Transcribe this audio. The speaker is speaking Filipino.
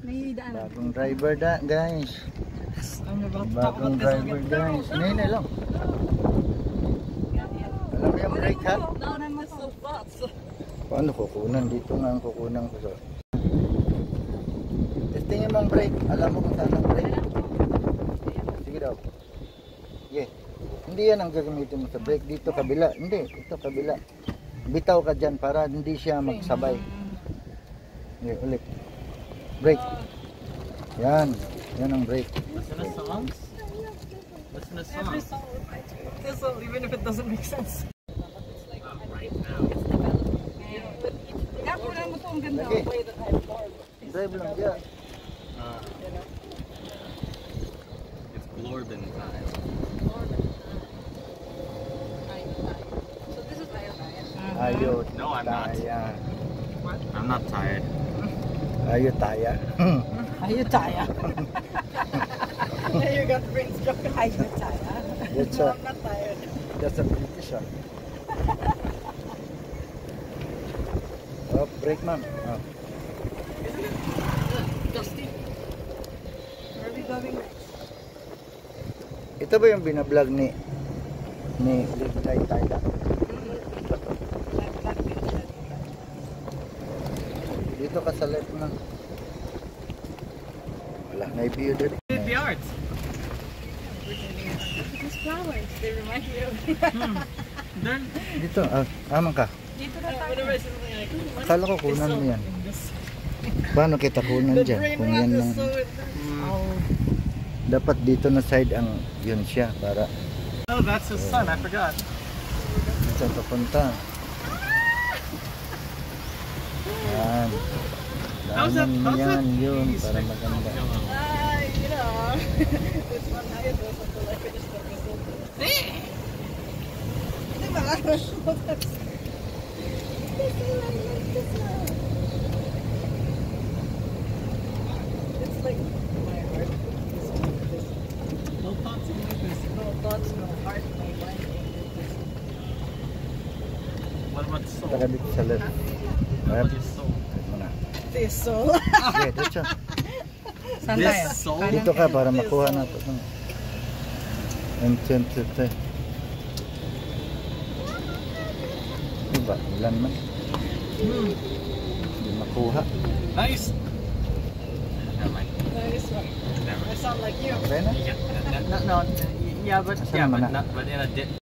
May daan. Bagong driver guys. Bagong driver guys. Hindi lang. Alam mo yung brake ha? Paano kukunan? Dito nga ang kukunan ko. Testingin mo ang brake. Alam mo kung saan ang brake? Sige daw. Yeah. Hindi yan ang gagamitin mo sa brake. Dito kabila. Hindi. Ito kabila. Bitaw ka dyan para hindi siya magsabay. Yeah, ulit. Brake. Yan. Yan ang brake. Listen to songs. Listen to songs. Even if it doesn't make sense. Lagi. Drive lang dyan. It's Glorben time. Ayot. No, I'm not. Taya. I'm not tired. Ayot taya. Ayun tayo. You got brain stroke. Ayun tayo. That's a, that's a British ah. Oh, brake man. Oh. Dusty. Where are we going next? Ito ba yung binablog ni Live Light Tyler? Dito ka sa left na. Wala, may view din. The arts. These flowers, they remind me of They're Dito, aman ka. dito na tayo. whatever. Something like. Akala ko kunan mo yan. Paano kita kunan dyan? Kung yan lang. Dapat dito na side ang yun siya para Oh, that's his son. I forgot. saan papunta. Yan. Daanan mo yan yun para maganda. You know, this one I do until I finish the result. It's like my heart is like this. No thoughts in this. No thoughts, no heart, no mind. What about the soul? Taka dito sa left. What about your soul? Muna. This soul. Okay, dito. Saan tayo? This soul. Dito ka para makuha natin. Entrance ito. Diba? Ulan man. Hindi makuha. Nice. Never mind. This one. Never. I sound like you. Okay na? Yeah. No. Yeah, but Asan naman na? but in a dip.